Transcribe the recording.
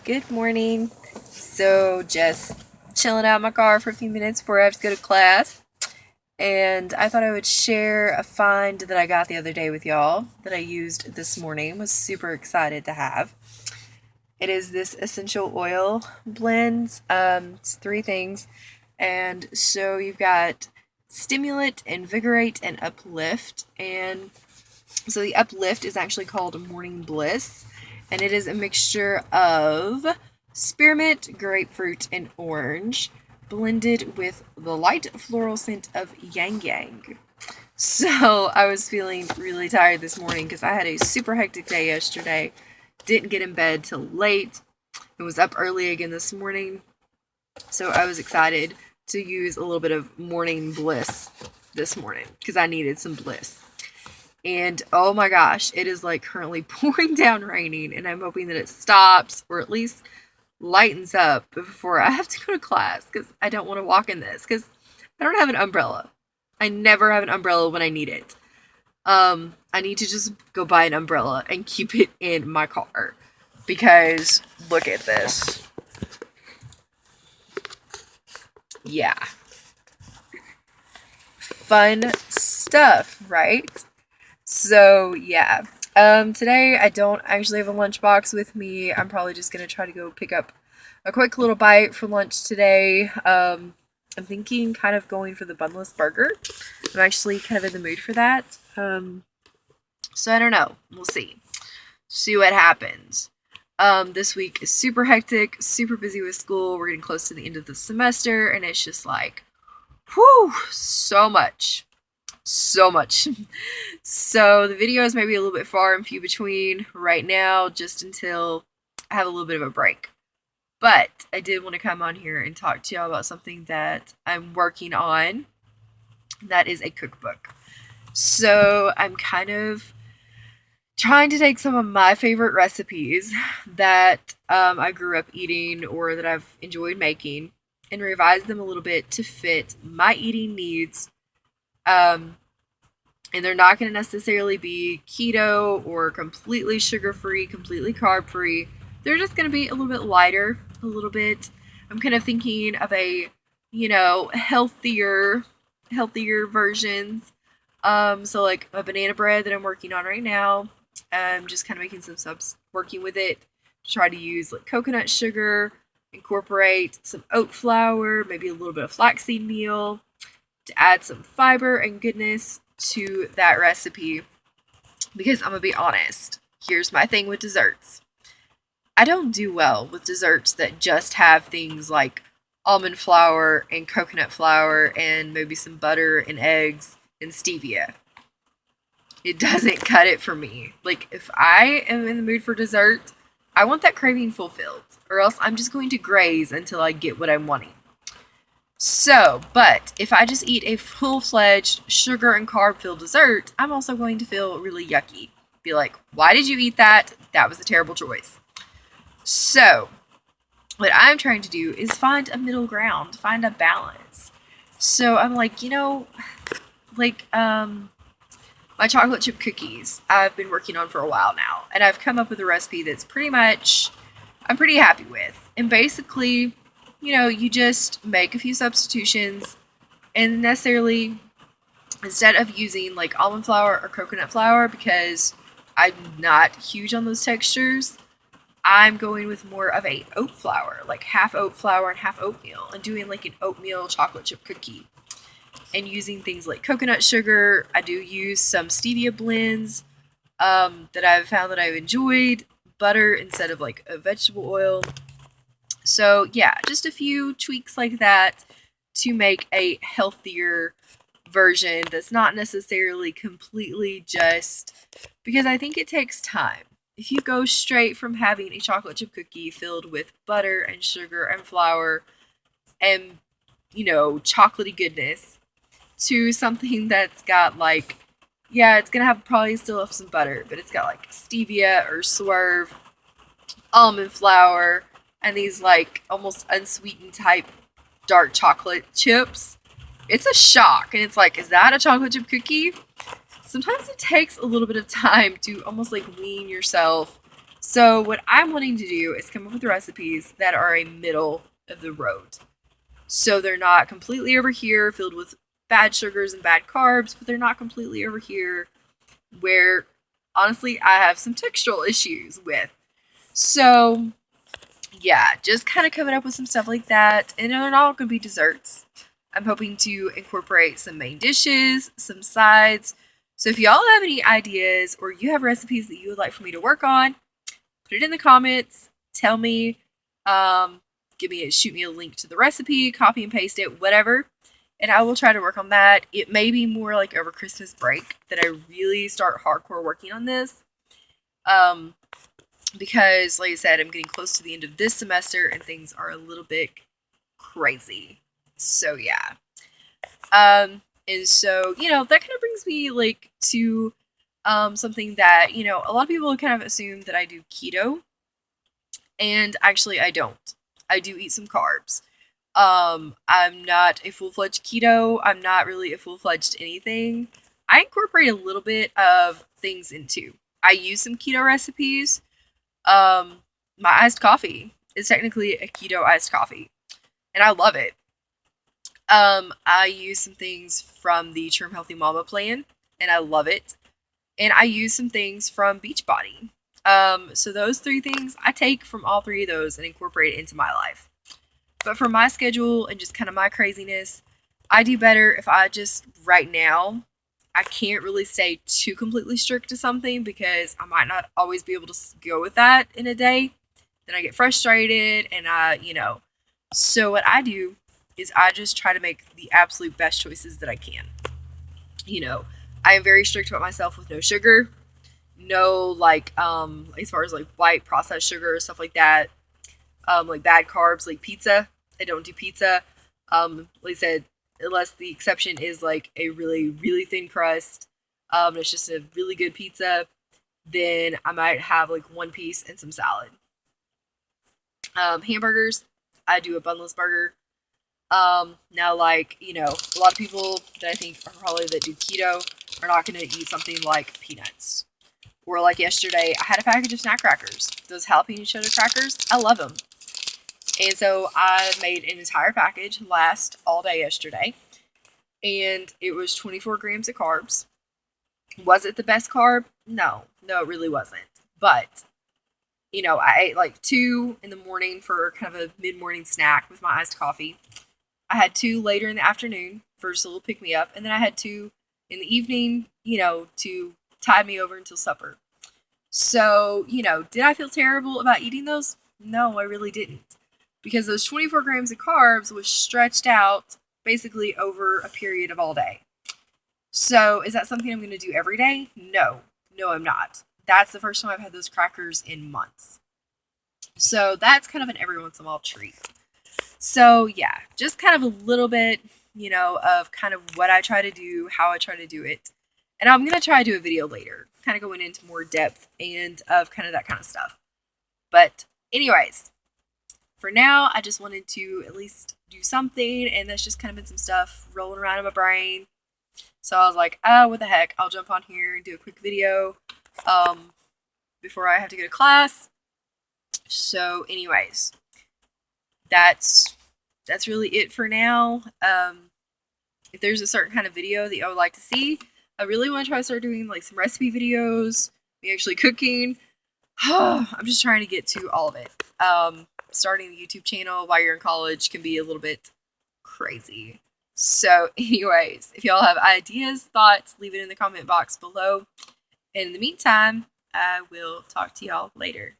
Good morning. So just chilling out in my car for a few minutes before I have to go to class. And I thought I would share a find that I got the other day with y'all that I used this morning. Was super excited to have. It is this essential oil blend. It's three things. And so you've got stimulant, invigorate, and uplift. And so the uplift is actually called Morning Bliss, and it is a mixture of spearmint, grapefruit, and orange, blended with the light floral scent of yang yang. So I was feeling really tired this morning because I had a super hectic day yesterday. Didn't get in bed till late. It was up early again this morning. So I was excited to use a little bit of morning bliss this morning because I needed some bliss. And oh my gosh, it is like currently pouring down raining, and I'm hoping that it stops or at least lightens up before I have to go to class because I don't want to walk in this because I don't have an umbrella. I never have an umbrella when I need it. I need to just go buy an umbrella and keep it in my car because look at this. Yeah. Fun stuff, right? So, yeah. Today I don't actually have a lunchbox with me. I'm probably just going to try to go pick up a quick little bite for lunch today. I'm thinking kind of going for the bunless burger. I'm actually kind of in the mood for that. So I don't know. We'll see. See what happens. This week is super hectic, super busy with school. We're getting close to the end of the semester, and it's just like, whew, so much. So much. So the videos may be a little bit far and few between right now, just until I have a little bit of a break. But I did want to come on here and talk to y'all about something that I'm working on. That is a cookbook. So I'm kind of trying to take some of my favorite recipes that I grew up eating or that I've enjoyed making and revise them a little bit to fit my eating needs. And they're not going to necessarily be keto or completely sugar-free, completely carb-free. They're just going to be a little bit lighter, a little bit. I'm kind of thinking of a, healthier versions. So like a banana bread that I'm working on right now. I'm just kind of making some subs, working with it to try to use like coconut sugar, incorporate some oat flour, maybe a little bit of flaxseed meal to add some fiber and goodness to that recipe. Because I'm gonna be honest, here's my thing with desserts. I don't do well with desserts that just have things like almond flour and coconut flour and maybe some butter and eggs and stevia. It doesn't cut it for me. Like, if I am in the mood for dessert, I want that craving fulfilled, or else I'm just going to graze until I get what I'm wanting. So, but if I just eat a full-fledged sugar and carb-filled dessert, I'm also going to feel really yucky. Be like, why did you eat that? That was a terrible choice. So, what I'm trying to do is find a middle ground, find a balance. So I'm like, my chocolate chip cookies I've been working on for a while now, and I've come up with a recipe that's I'm pretty happy with. And basically, you just make a few substitutions and necessarily, instead of using like almond flour or coconut flour, because I'm not huge on those textures, I'm going with more of a oat flour, like half oat flour and half oatmeal, and doing like an oatmeal chocolate chip cookie. And using things like coconut sugar. I do use some stevia blends that I've found that I've enjoyed. Butter instead of like a vegetable oil. So yeah, just a few tweaks like that to make a healthier version that's not necessarily completely just because I think it takes time. If you go straight from having a chocolate chip cookie filled with butter and sugar and flour and, chocolatey goodness to something that's got like, yeah, it's going to have probably still have some butter, but it's got like stevia or swerve, almond flour, and these like almost unsweetened type dark chocolate chips. It's a shock, and it's like, is that a chocolate chip cookie? Sometimes it takes a little bit of time to almost like wean yourself So what I'm wanting to do is come up with recipes that are a middle of the road. So they're not completely over here filled with bad sugars and bad carbs, but they're not completely over here where honestly I have some textural issues with. So yeah, just kind of coming up with some stuff like that. And they're not going to be desserts. I'm hoping to incorporate some main dishes, some sides. So if y'all have any ideas or you have recipes that you would like for me to work on, put it in the comments. Tell me, shoot me a link to the recipe, copy and paste it, whatever. And I will try to work on that. It may be more like over Christmas break that I really start hardcore working on this. Because, like I said, I'm getting close to the end of this semester and things are a little bit crazy. So, yeah. And so, that kind of brings me, like, to something that, a lot of people kind of assume that I do keto. And actually, I don't. I do eat some carbs. I'm not a full-fledged keto. I'm not really a full-fledged anything. I incorporate a little bit of things into. I use some keto recipes. My iced coffee is technically a keto iced coffee, and I love it. I use some things from the Term Healthy Mama plan, and I love it. And I use some things from Beachbody. So those three things, I take from all three of those and incorporate it into my life. But for my schedule and just kind of my craziness, I do better if I just, right now, I can't really stay too completely strict to something because I might not always be able to go with that in a day. Then I get frustrated and So what I do is I just try to make the absolute best choices that I can. I am very strict about myself with no sugar, no as far as like white processed sugar, stuff like that. Like bad carbs, like pizza. I don't do pizza. Like I said, unless the exception is like a really, really thin crust. It's just a really good pizza. Then I might have like one piece and some salad. Hamburgers, I do a bunless burger. Now, a lot of people that I think are probably that do keto are not going to eat something like peanuts. Or like yesterday, I had a package of snack crackers. Those jalapeno cheddar crackers, I love them. And so I made an entire package last all day yesterday. And it was 24 grams of carbs. Was it the best carb? No, it really wasn't. But, I ate like 2 in the morning for kind of a mid-morning snack with my iced coffee. I had 2 later in the afternoon for just a little pick-me-up. And then I had 2 in the evening, to tide me over until supper. So, did I feel terrible about eating those? No, I really didn't. Because those 24 grams of carbs was stretched out basically over a period of all day. So, is that something I'm going to do every day? No, I'm not. That's the first time I've had those crackers in months. So, that's kind of an every once in a while treat. So, yeah, just kind of a little bit, of kind of what I try to do, how I try to do it. And I'm going to try to do a video later, kind of going into more depth and of kind of that kind of stuff. But anyways, for now, I just wanted to at least do something, and that's just kind of been some stuff rolling around in my brain. So I was like, what the heck, I'll jump on here and do a quick video before I have to go to class. So anyways, that's really it for now. If there's a certain kind of video that I would like to see, I really want to try to start doing like some recipe videos, me actually cooking. I'm just trying to get to all of it. Starting the YouTube channel while you're in college can be a little bit crazy. So anyways, if y'all have ideas, thoughts, leave it in the comment box below. And in the meantime, I will talk to y'all later.